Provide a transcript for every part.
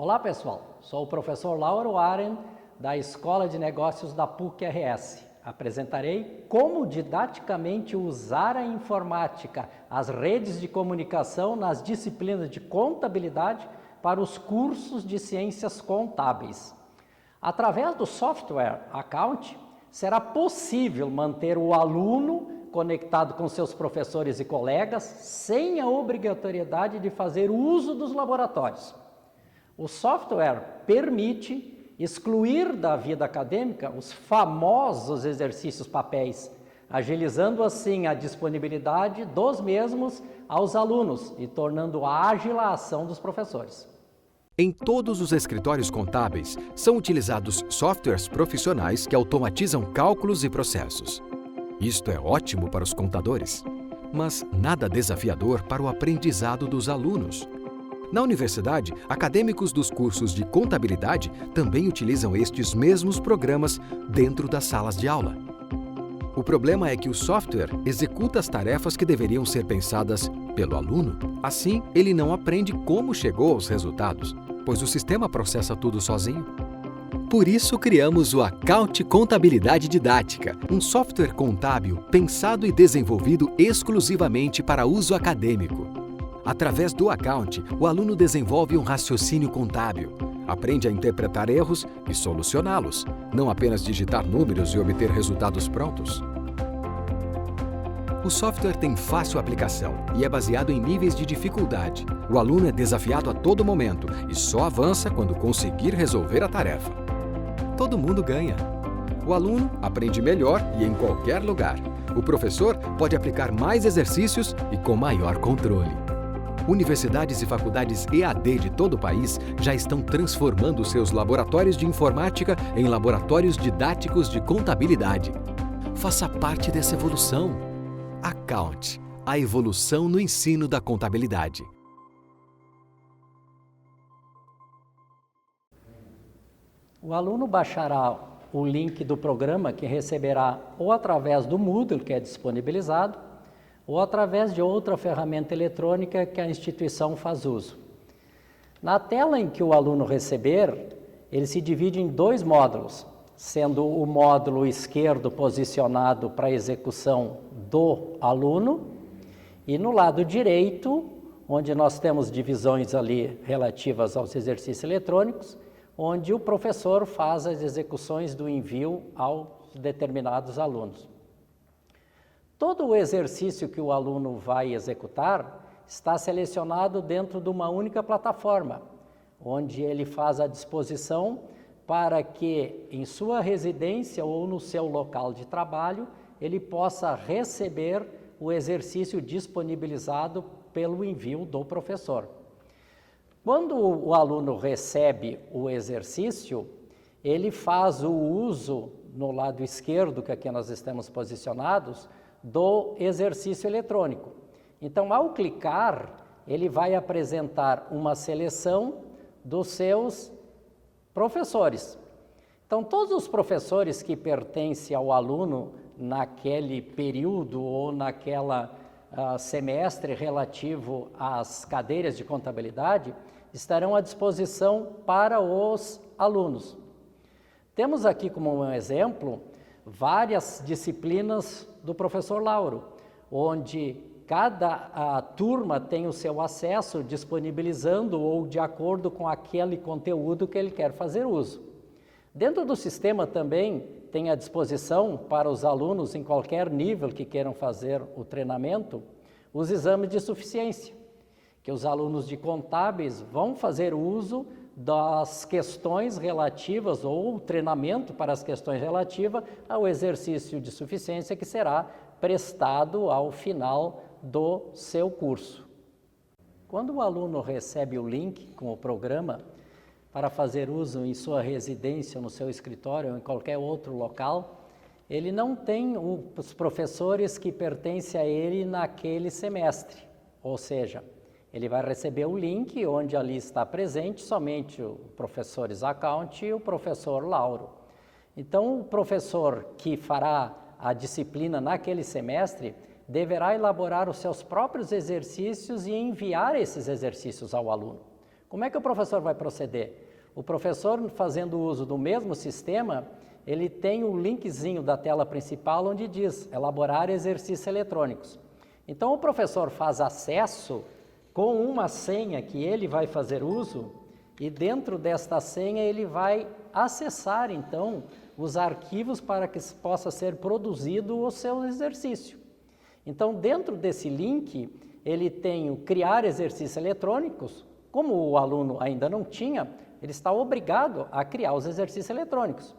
Olá pessoal, sou o professor Lauro Aren da Escola de Negócios da PUC-RS. Apresentarei como didaticamente usar a informática, as redes de comunicação nas disciplinas de contabilidade para os cursos de ciências contábeis. Através do software Account, será possível manter o aluno conectado com seus professores e colegas sem a obrigatoriedade de fazer uso dos laboratórios. O software permite excluir da vida acadêmica os famosos exercícios papéis, agilizando assim a disponibilidade dos mesmos aos alunos e tornando ágil a ação dos professores. Em todos os escritórios contábeis, são utilizados softwares profissionais que automatizam cálculos e processos. Isto é ótimo para os contadores, mas nada desafiador para o aprendizado dos alunos. Na universidade, acadêmicos dos cursos de contabilidade também utilizam estes mesmos programas dentro das salas de aula. O problema é que o software executa as tarefas que deveriam ser pensadas pelo aluno. Assim, ele não aprende como chegou aos resultados, pois o sistema processa tudo sozinho. Por isso, criamos o Account Contabilidade Didática, um software contábil pensado e desenvolvido exclusivamente para uso acadêmico. Através do Account, o aluno desenvolve um raciocínio contábil, aprende a interpretar erros e solucioná-los, não apenas digitar números e obter resultados prontos. O software tem fácil aplicação e é baseado em níveis de dificuldade. O aluno é desafiado a todo momento e só avança quando conseguir resolver a tarefa. Todo mundo ganha. O aluno aprende melhor e em qualquer lugar. O professor pode aplicar mais exercícios e com maior controle. Universidades e faculdades EAD de todo o país já estão transformando seus laboratórios de informática em laboratórios didáticos de contabilidade. Faça parte dessa evolução. Account, a evolução no ensino da contabilidade. O aluno baixará o link do programa que receberá ou através do Moodle, que é disponibilizado, ou através de outra ferramenta eletrônica que a instituição faz uso. Na tela em que o aluno receber, ele se divide em dois módulos, sendo o módulo esquerdo posicionado para a execução do aluno e no lado direito, onde nós temos divisões ali relativas aos exercícios eletrônicos, onde o professor faz as execuções do envio aos determinados alunos. Todo o exercício que o aluno vai executar está selecionado dentro de uma única plataforma, onde ele faz a disposição para que em sua residência ou no seu local de trabalho ele possa receber o exercício disponibilizado pelo envio do professor. Quando o aluno recebe o exercício, ele faz o uso, no lado esquerdo, que aqui nós estamos posicionados, do exercício eletrônico. Então, ao clicar, ele vai apresentar uma seleção dos seus professores. Então, todos os professores que pertencem ao aluno naquele período ou naquela semestre relativo às cadeiras de contabilidade estarão à disposição para os alunos. Temos aqui como um exemplo várias disciplinas do professor Lauro, onde cada turma tem o seu acesso disponibilizando ou de acordo com aquele conteúdo que ele quer fazer uso. Dentro do sistema também tem à disposição para os alunos em qualquer nível que queiram fazer o treinamento, os exames de suficiência, que os alunos de contábeis vão fazer uso das questões relativas ou treinamento para as questões relativas ao exercício de suficiência que será prestado ao final do seu curso. Quando o aluno recebe o link com o programa para fazer uso em sua residência, no seu escritório ou em qualquer outro local, ele não tem os professores que pertencem a ele naquele semestre, ou seja, ele vai receber o link onde ali está presente somente o professor Account e o professor Lauro. Então, o professor que fará a disciplina naquele semestre deverá elaborar os seus próprios exercícios e enviar esses exercícios ao aluno. Como é que o professor vai proceder? O professor, fazendo uso do mesmo sistema, ele tem um linkzinho da tela principal onde diz elaborar exercícios eletrônicos. Então, o professor faz acesso com uma senha que ele vai fazer uso e dentro desta senha ele vai acessar, então, os arquivos para que possa ser produzido o seu exercício. Então, dentro desse link, ele tem o criar exercícios eletrônicos. Como o aluno ainda não tinha, ele está obrigado a criar os exercícios eletrônicos.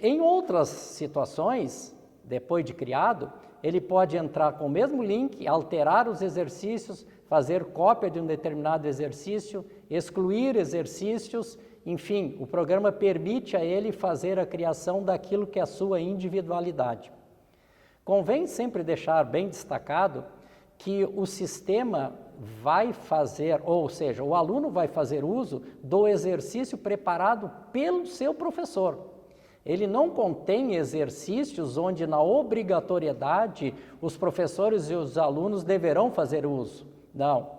Em outras situações, depois de criado, ele pode entrar com o mesmo link, alterar os exercícios, fazer cópia de um determinado exercício, excluir exercícios, enfim, o programa permite a ele fazer a criação daquilo que é a sua individualidade. Convém sempre deixar bem destacado que o sistema vai fazer, ou seja, o aluno vai fazer uso do exercício preparado pelo seu professor. Ele não contém exercícios onde, na obrigatoriedade, os professores e os alunos deverão fazer uso. Não.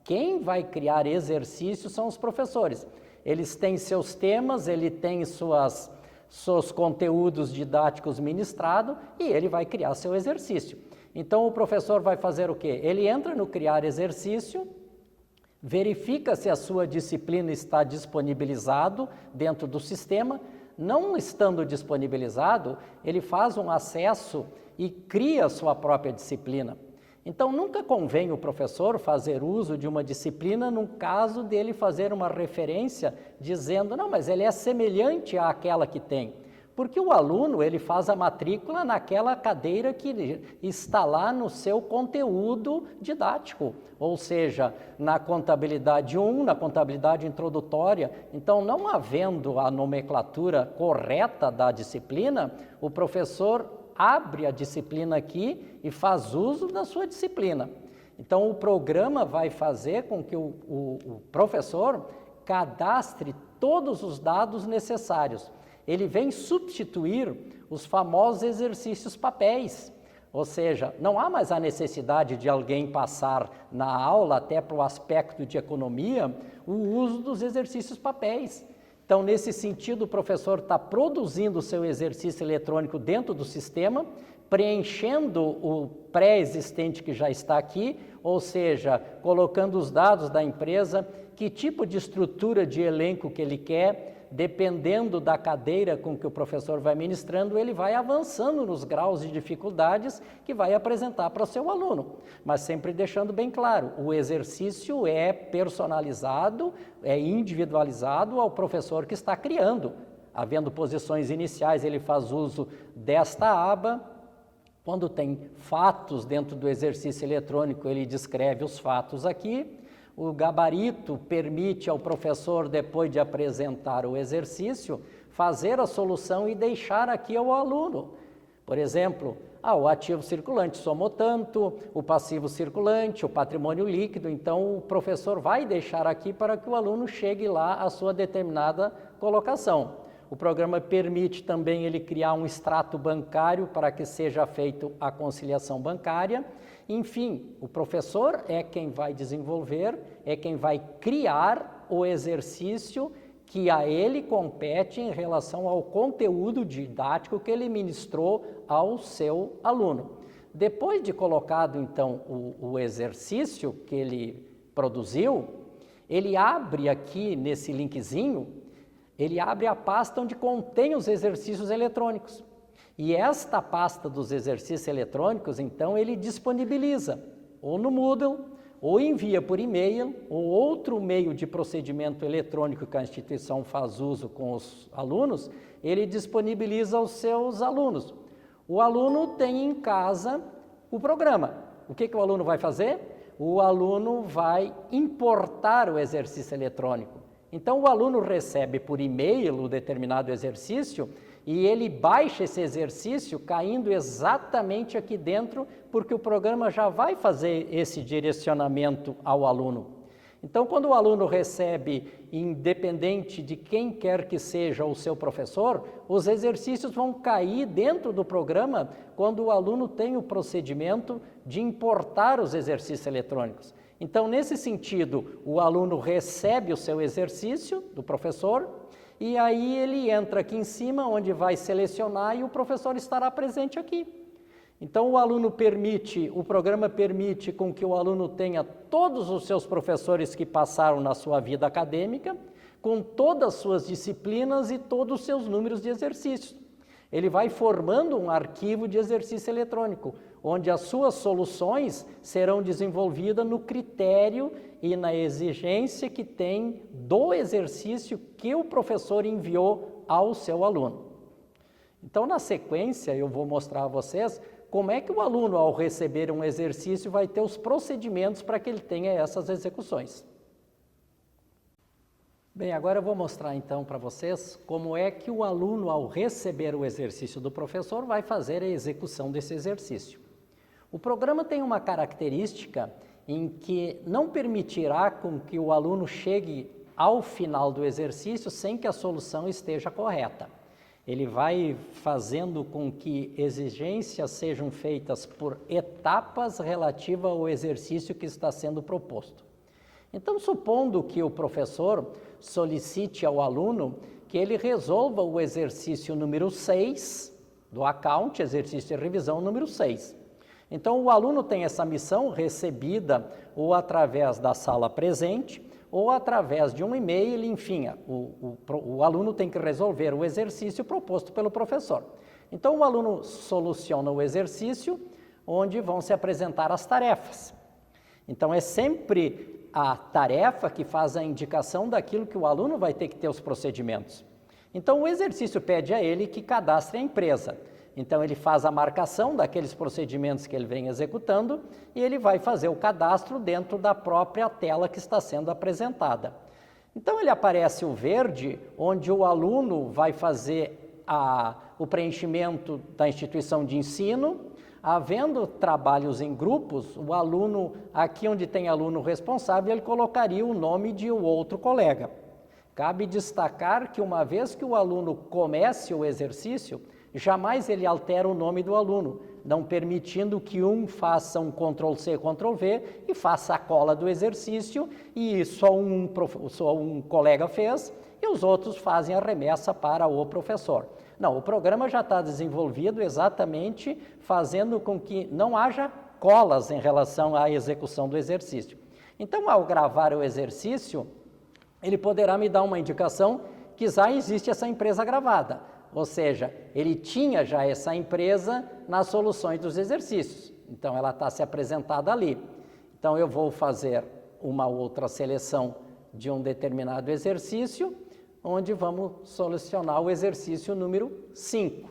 Quem vai criar exercícios são os professores. Eles têm seus temas, ele tem seus conteúdos didáticos ministrados e ele vai criar seu exercício. Então, o professor vai fazer o quê? Ele entra no criar exercício, verifica se a sua disciplina está disponibilizado dentro do sistema. Não estando disponibilizado, ele faz um acesso e cria a sua própria disciplina. Então, nunca convém o professor fazer uso de uma disciplina no caso dele fazer uma referência dizendo, não, mas ele é semelhante àquela que tem. Porque o aluno, ele faz a matrícula naquela cadeira que está lá no seu conteúdo didático, ou seja, na contabilidade 1, na contabilidade introdutória. Então, não havendo a nomenclatura correta da disciplina, o professor abre a disciplina aqui e faz uso da sua disciplina. Então, o programa vai fazer com que o professor cadastre todos os dados necessários. Ele vem substituir os famosos exercícios papéis, ou seja, não há mais a necessidade de alguém passar na aula, até para o aspecto de economia, o uso dos exercícios papéis. Então, nesse sentido, o professor está produzindo o seu exercício eletrônico dentro do sistema, preenchendo o pré-existente que já está aqui, ou seja, colocando os dados da empresa, que tipo de estrutura de elenco que ele quer, dependendo da cadeira com que o professor vai ministrando, ele vai avançando nos graus de dificuldades que vai apresentar para o seu aluno. Mas sempre deixando bem claro, o exercício é personalizado, é individualizado ao professor que está criando. Havendo posições iniciais, ele faz uso desta aba. Quando tem fatos dentro do exercício eletrônico, ele descreve os fatos aqui. O gabarito permite ao professor, depois de apresentar o exercício, fazer a solução e deixar aqui ao aluno. Por exemplo, o ativo circulante somou tanto, o passivo circulante, o patrimônio líquido. Então, o professor vai deixar aqui para que o aluno chegue lá à sua determinada colocação. O programa permite também ele criar um extrato bancário para que seja feita a conciliação bancária. Enfim, o professor é quem vai desenvolver, é quem vai criar o exercício que a ele compete em relação ao conteúdo didático que ele ministrou ao seu aluno. Depois de colocado, então, o exercício que ele produziu, ele abre aqui nesse linkzinho, ele abre a pasta onde contém os exercícios eletrônicos. E esta pasta dos exercícios eletrônicos, então, ele disponibiliza ou no Moodle, ou envia por e-mail, ou outro meio de procedimento eletrônico que a instituição faz uso com os alunos, ele disponibiliza aos seus alunos. O aluno tem em casa o programa. O que o aluno vai fazer? O aluno vai importar o exercício eletrônico. Então, o aluno recebe por e-mail o determinado exercício e ele baixa esse exercício caindo exatamente aqui dentro, porque o programa já vai fazer esse direcionamento ao aluno. Então, quando o aluno recebe, independente de quem quer que seja o seu professor, os exercícios vão cair dentro do programa quando o aluno tem o procedimento de importar os exercícios eletrônicos. Então, nesse sentido, o aluno recebe o seu exercício do professor e aí ele entra aqui em cima, onde vai selecionar e o professor estará presente aqui. Então, o programa permite com que o aluno tenha todos os seus professores que passaram na sua vida acadêmica, com todas as suas disciplinas e todos os seus números de exercícios. Ele vai formando um arquivo de exercício eletrônico, onde as suas soluções serão desenvolvidas no critério e na exigência que tem do exercício que o professor enviou ao seu aluno. Então, na sequência, eu vou mostrar a vocês como é que o aluno, ao receber um exercício, vai ter os procedimentos para que ele tenha essas execuções. Bem, agora eu vou mostrar então para vocês como é que o aluno, ao receber o exercício do professor, vai fazer a execução desse exercício. O programa tem uma característica em que não permitirá com que o aluno chegue ao final do exercício sem que a solução esteja correta. Ele vai fazendo com que exigências sejam feitas por etapas relativas ao exercício que está sendo proposto. Então, supondo que o professor solicite ao aluno que ele resolva o exercício número 6 do account, exercício de revisão número 6. Então, o aluno tem essa missão recebida ou através da sala presente ou através de um e-mail, enfim, o aluno tem que resolver o exercício proposto pelo professor. Então, o aluno soluciona o exercício, onde vão se apresentar as tarefas. Então, é sempre a tarefa que faz a indicação daquilo que o aluno vai ter que ter os procedimentos. Então, o exercício pede a ele que cadastre a empresa. Então, ele faz a marcação daqueles procedimentos que ele vem executando e ele vai fazer o cadastro dentro da própria tela que está sendo apresentada. Então, ele aparece o verde, onde o aluno vai fazer o preenchimento da instituição de ensino. Havendo trabalhos em grupos, o aluno, aqui onde tem aluno responsável, ele colocaria o nome de um outro colega. Cabe destacar que uma vez que o aluno comece o exercício, jamais ele altera o nome do aluno, não permitindo que um faça um Ctrl+C, Ctrl+V e faça a cola do exercício e só um colega fez e os outros fazem a remessa para o professor. Não, o programa já está desenvolvido exatamente fazendo com que não haja colas em relação à execução do exercício. Então, ao gravar o exercício, ele poderá me dar uma indicação que já existe essa empresa gravada, ou seja, ele tinha já essa empresa nas soluções dos exercícios, então ela está se apresentada ali. Então, eu vou fazer uma outra seleção de um determinado exercício, onde vamos solucionar o exercício número 5.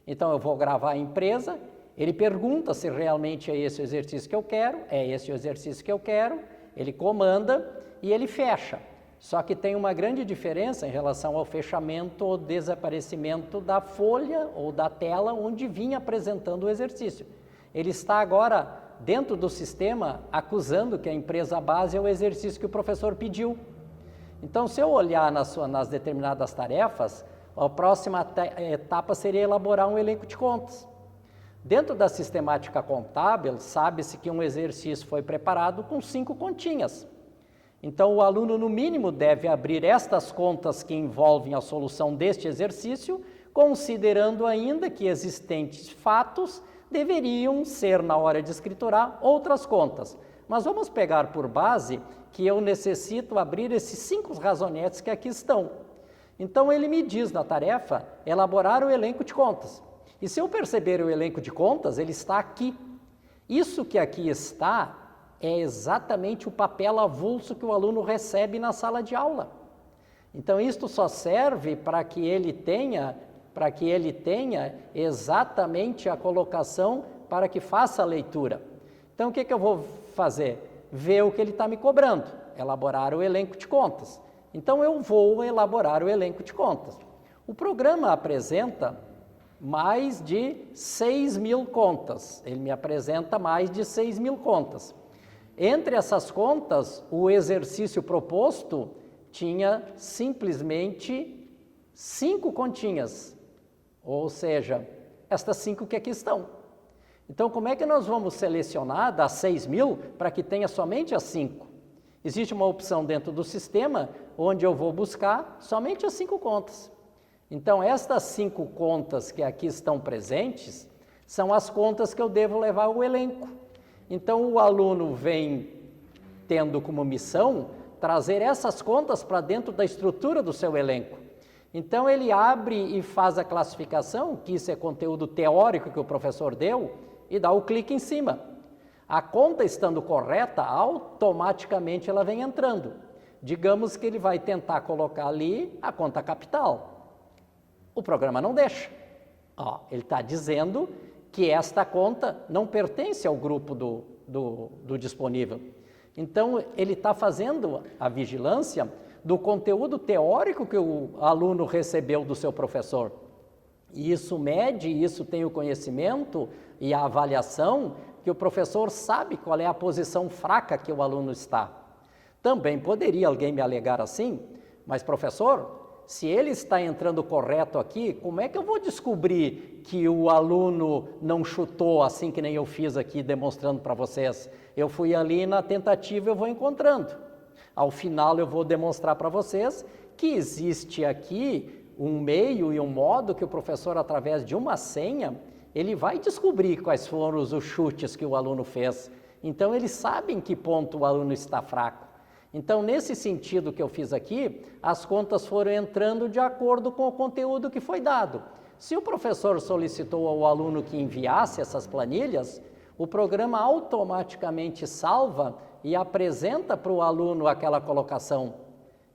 Então, eu vou gravar a empresa, ele pergunta se realmente é esse o exercício que eu quero, é esse o exercício que eu quero, ele comanda e ele fecha. Só que tem uma grande diferença em relação ao fechamento ou desaparecimento da folha ou da tela onde vinha apresentando o exercício. Ele está agora dentro do sistema acusando que a empresa base é o exercício que o professor pediu. Então, se eu olhar nas determinadas tarefas, a próxima etapa seria elaborar um elenco de contas. Dentro da sistemática contábil, sabe-se que um exercício foi preparado com 5 continhas. Então, o aluno, no mínimo, deve abrir estas contas que envolvem a solução deste exercício, considerando ainda que existentes fatos deveriam ser, na hora de escriturar, outras contas. Mas vamos pegar por base que eu necessito abrir esses 5 razonetes que aqui estão. Então, ele me diz na tarefa, elaborar o elenco de contas. E se eu perceber o elenco de contas, ele está aqui. Isso que aqui está é exatamente o papel avulso que o aluno recebe na sala de aula. Então, isto só serve para que ele tenha exatamente a colocação para que faça a leitura. Então, o que eu vou fazer? Ver o que ele está me cobrando, elaborar o elenco de contas. Então, eu vou elaborar o elenco de contas. O programa apresenta mais de 6.000 contas. Ele me apresenta mais de 6.000 contas. Entre essas contas, o exercício proposto tinha simplesmente 5 continhas, ou seja, estas 5 que aqui estão. Então, como é que nós vamos selecionar das 6.000 para que tenha somente as 5? Existe uma opção dentro do sistema onde eu vou buscar somente as 5 contas. Então, estas 5 contas que aqui estão presentes são as contas que eu devo levar ao elenco. Então, o aluno vem tendo como missão trazer essas contas para dentro da estrutura do seu elenco. Então, ele abre e faz a classificação, que isso é conteúdo teórico que o professor deu, e dá o clique em cima. A conta estando correta, automaticamente ela vem entrando. Digamos que ele vai tentar colocar ali a conta capital. O programa não deixa. Ele está dizendo que esta conta não pertence ao grupo do disponível. Então, ele está fazendo a vigilância do conteúdo teórico que o aluno recebeu do seu professor. E isso mede, isso tem o conhecimento e a avaliação que o professor sabe qual é a posição fraca que o aluno está. Também poderia alguém me alegar assim, mas professor, se ele está entrando correto aqui, como é que eu vou descobrir que o aluno não chutou assim que nem eu fiz aqui demonstrando para vocês? Eu fui ali na tentativa, eu vou encontrando. Ao final eu vou demonstrar para vocês que existe aqui um meio e um modo que o professor, através de uma senha, ele vai descobrir quais foram os chutes que o aluno fez. Então, ele sabe em que ponto o aluno está fraco. Então, nesse sentido que eu fiz aqui, as contas foram entrando de acordo com o conteúdo que foi dado. Se o professor solicitou ao aluno que enviasse essas planilhas, o programa automaticamente salva e apresenta para o aluno aquela colocação.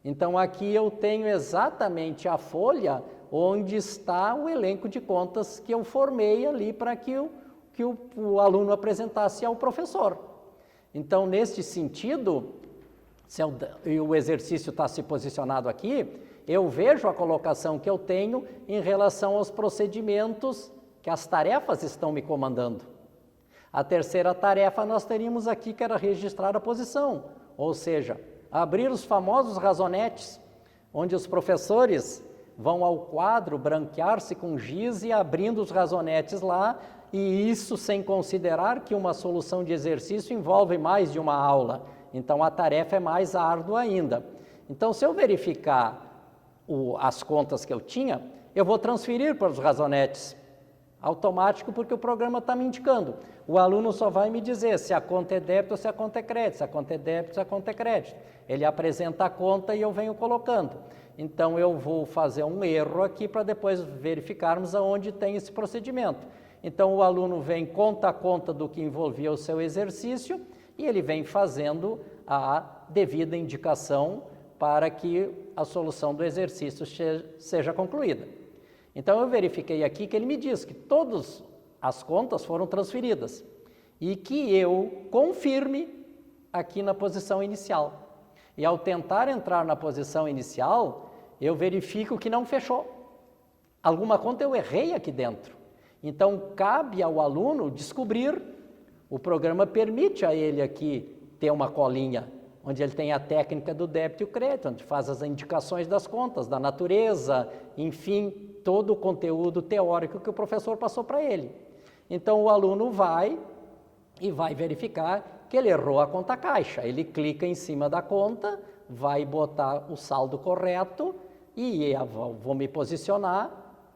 Então, aqui eu tenho exatamente a folha onde está o elenco de contas que eu formei ali para que o aluno apresentasse ao professor. Então, neste sentido, se o exercício está se posicionado aqui, eu vejo a colocação que eu tenho em relação aos procedimentos que as tarefas estão me comandando. A terceira tarefa nós teríamos aqui que era registrar a posição, ou seja, abrir os famosos razonetes, onde os professores vão ao quadro branquear-se com giz e abrindo os razonetes lá, e isso sem considerar que uma solução de exercício envolve mais de uma aula. Então, a tarefa é mais árdua ainda. Então, se eu verificar as contas que eu tinha, eu vou transferir para os razonetes. Automático, porque o programa está me indicando. O aluno só vai me dizer se a conta é débito ou se a conta é crédito, se a conta é débito ou se a conta é crédito. Ele apresenta a conta e eu venho colocando. Então, eu vou fazer um erro aqui para depois verificarmos aonde tem esse procedimento. Então, o aluno vem conta a conta do que envolvia o seu exercício e ele vem fazendo a devida indicação para que a solução do exercício seja concluída. Então, eu verifiquei aqui que ele me diz que todas as contas foram transferidas e que eu confirme aqui na posição inicial. E ao tentar entrar na posição inicial, eu verifico que não fechou. Alguma conta eu errei aqui dentro. Então, cabe ao aluno descobrir. O programa permite a ele aqui ter uma colinha, onde ele tem a técnica do débito e o crédito, onde faz as indicações das contas, da natureza, enfim, todo o conteúdo teórico que o professor passou para ele. Então, o aluno vai verificar que ele errou a conta caixa. Ele clica em cima da conta, vai botar o saldo correto e eu vou me posicionar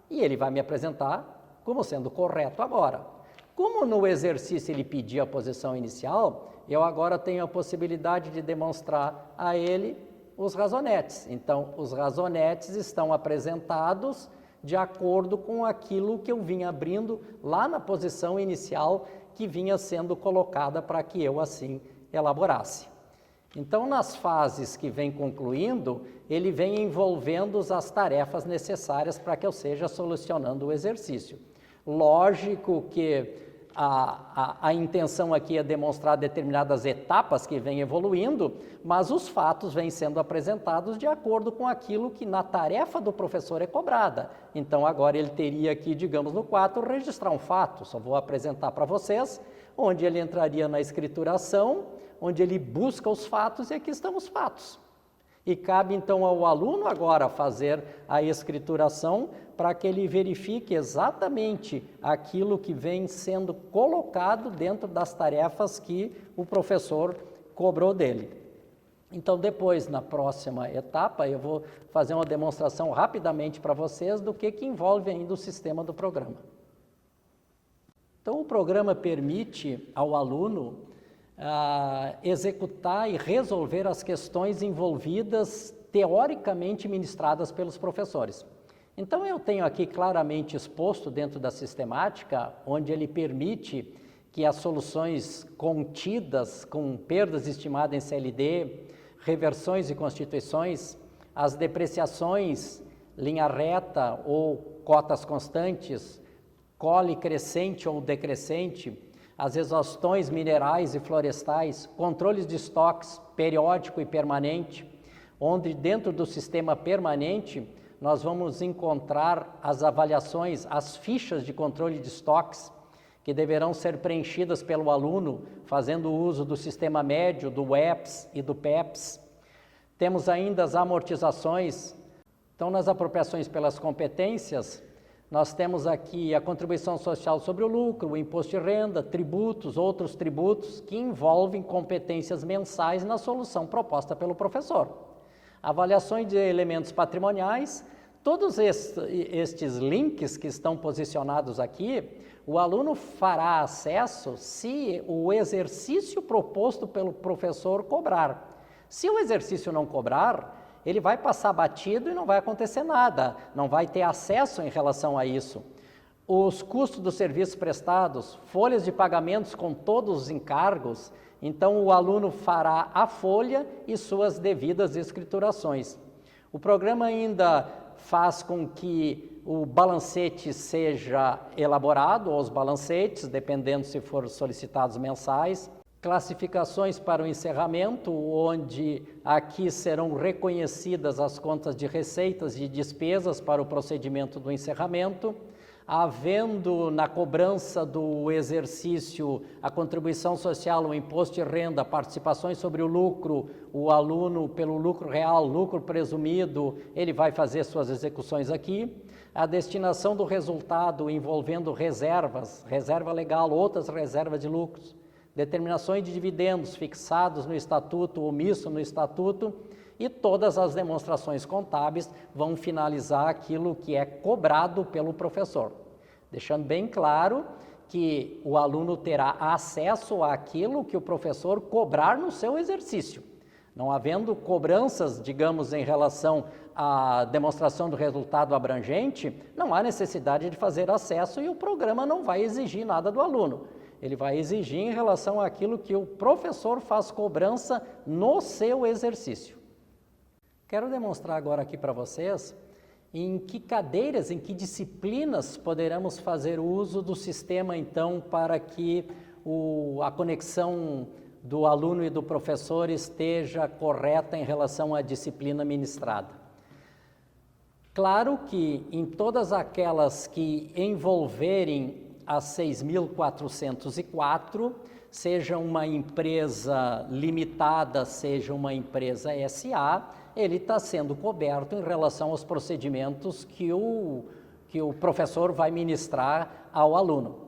e ele vai me apresentar como sendo correto agora. Como no exercício ele pedia a posição inicial, eu agora tenho a possibilidade de demonstrar a ele os razonetes. Então, os razonetes estão apresentados de acordo com aquilo que eu vinha abrindo lá na posição inicial que vinha sendo colocada para que eu assim elaborasse. Então, nas fases que vem concluindo, ele vem envolvendo as tarefas necessárias para que eu seja solucionando o exercício. Lógico que a intenção aqui é demonstrar determinadas etapas que vêm evoluindo, mas os fatos vêm sendo apresentados de acordo com aquilo que na tarefa do professor é cobrada. Então, agora ele teria aqui, digamos, no 4, registrar um fato. Só vou apresentar para vocês, onde ele entraria na escrituração, onde ele busca os fatos, e aqui estão os fatos. E cabe então ao aluno agora fazer a escrituração para que ele verifique exatamente aquilo que vem sendo colocado dentro das tarefas que o professor cobrou dele. Então depois, na próxima etapa, eu vou fazer uma demonstração rapidamente para vocês do que envolve ainda o sistema do programa. Então o programa permite ao aluno executar e resolver as questões envolvidas teoricamente ministradas pelos professores. Então eu tenho aqui claramente exposto dentro da sistemática, onde ele permite que as soluções contidas com perdas estimadas em CLD, reversões e constituições, as depreciações, linha reta ou cotas constantes, cole crescente ou decrescente, as exaustões minerais e florestais, controles de estoques periódico e permanente, onde dentro do sistema permanente nós vamos encontrar as avaliações, as fichas de controle de estoques, que deverão ser preenchidas pelo aluno, fazendo uso do sistema médio, do EPS e do PEPS. Temos ainda as amortizações. Então, nas apropriações pelas competências, nós temos aqui a contribuição social sobre o lucro, o imposto de renda, tributos, outros tributos que envolvem competências mensais na solução proposta pelo professor. Avaliações de elementos patrimoniais, todos estes links que estão posicionados aqui, o aluno fará acesso se o exercício proposto pelo professor cobrar. Se o exercício não cobrar, ele vai passar batido e não vai acontecer nada, não vai ter acesso em relação a isso. Os custos dos serviços prestados, folhas de pagamentos com todos os encargos, então o aluno fará a folha e suas devidas escriturações. O programa ainda faz com que o balancete seja elaborado, ou os balancetes, dependendo se for solicitados mensais. Classificações para o encerramento, onde aqui serão reconhecidas as contas de receitas e despesas para o procedimento do encerramento, havendo na cobrança do exercício a contribuição social, o imposto de renda, participações sobre o lucro, o aluno pelo lucro real, lucro presumido, ele vai fazer suas execuções aqui. A destinação do resultado envolvendo reservas, reserva legal, outras reservas de lucros, determinações de dividendos fixados no estatuto, omisso no estatuto, e todas as demonstrações contábeis vão finalizar aquilo que é cobrado pelo professor. Deixando bem claro que o aluno terá acesso àquilo que o professor cobrar no seu exercício. Não havendo cobranças, digamos, em relação à demonstração do resultado abrangente, não há necessidade de fazer acesso e o programa não vai exigir nada do aluno. Ele vai exigir em relação àquilo que o professor faz cobrança no seu exercício. Quero demonstrar agora aqui para vocês em que cadeiras, em que disciplinas poderemos fazer uso do sistema, então, para que a conexão do aluno e do professor esteja correta em relação à disciplina ministrada. Claro que em todas aquelas que envolverem a 6.404, seja uma empresa limitada, seja uma empresa SA, ele está sendo coberto em relação aos procedimentos que o professor vai ministrar ao aluno.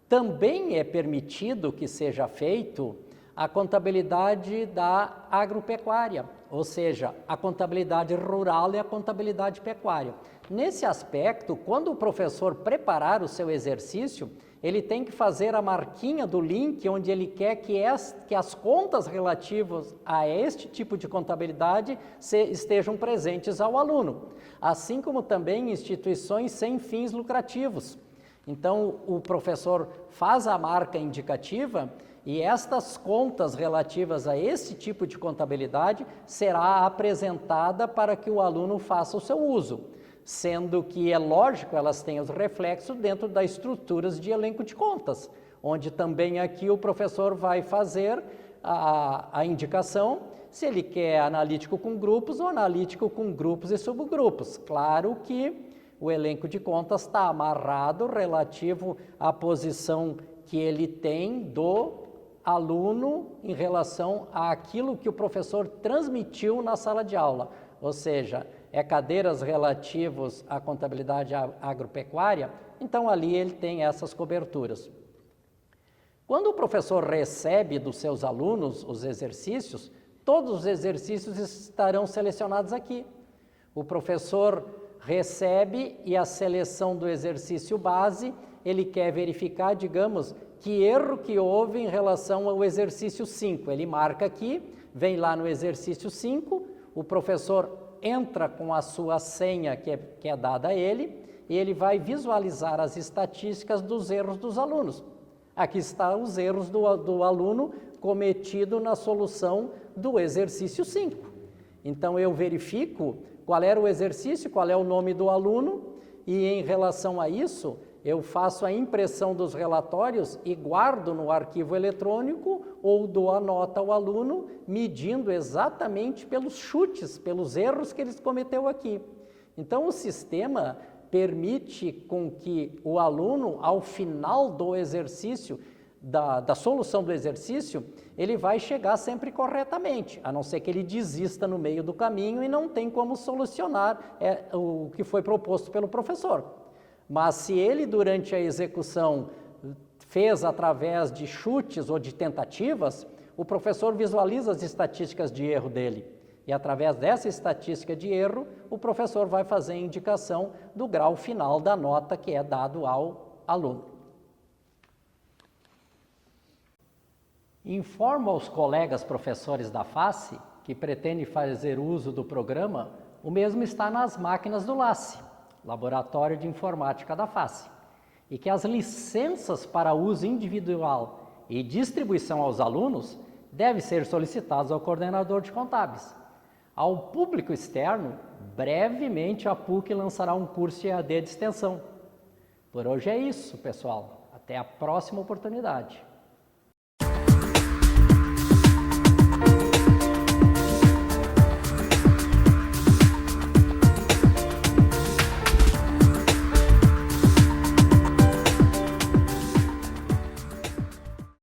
Também é permitido que seja feito a contabilidade da agropecuária, ou seja, a contabilidade rural e a contabilidade pecuária. Nesse aspecto, quando o professor preparar o seu exercício, ele tem que fazer a marquinha do link onde ele quer que as contas relativas a este tipo de contabilidade estejam presentes ao aluno, assim como também instituições sem fins lucrativos. Então, o professor faz a marca indicativa e estas contas relativas a esse tipo de contabilidade será apresentada para que o aluno faça o seu uso, sendo que é lógico elas têm os reflexos dentro das estruturas de elenco de contas, onde também aqui o professor vai fazer a indicação se ele quer analítico com grupos ou analítico com grupos e subgrupos. Claro que o elenco de contas está amarrado relativo à posição que ele tem do aluno em relação àquilo que o professor transmitiu na sala de aula, ou seja, cadeiras relativas à contabilidade agropecuária, então ali ele tem essas coberturas. Quando o professor recebe dos seus alunos os exercícios, todos os exercícios estarão selecionados aqui. O professor recebe e a seleção do exercício base, ele quer verificar, digamos, que erro que houve em relação ao exercício 5. Ele marca aqui, vem lá no exercício 5, o professor entra com a sua senha que é dada a ele, e ele vai visualizar as estatísticas dos erros dos alunos. Aqui estão os erros do aluno cometido na solução do exercício 5. Então eu verifico qual era o exercício, qual é o nome do aluno, e em relação a isso, eu faço a impressão dos relatórios e guardo no arquivo eletrônico ou dou a nota ao aluno, medindo exatamente pelos chutes, pelos erros que ele cometeu aqui. Então o sistema permite com que o aluno, ao final do exercício, da solução do exercício, ele vai chegar sempre corretamente, a não ser que ele desista no meio do caminho e não tem como solucionar o que foi proposto pelo professor. Mas se ele, durante a execução, fez através de chutes ou de tentativas, o professor visualiza as estatísticas de erro dele. E através dessa estatística de erro, o professor vai fazer a indicação do grau final da nota que é dado ao aluno. Informo aos colegas professores da face que pretendem fazer uso do programa, o mesmo está nas máquinas do LACE, Laboratório de Informática da face, e que as licenças para uso individual e distribuição aos alunos devem ser solicitadas ao coordenador de contábeis. Ao público externo, brevemente a PUC lançará um curso EAD de extensão. Por hoje é isso, pessoal. Até a próxima oportunidade.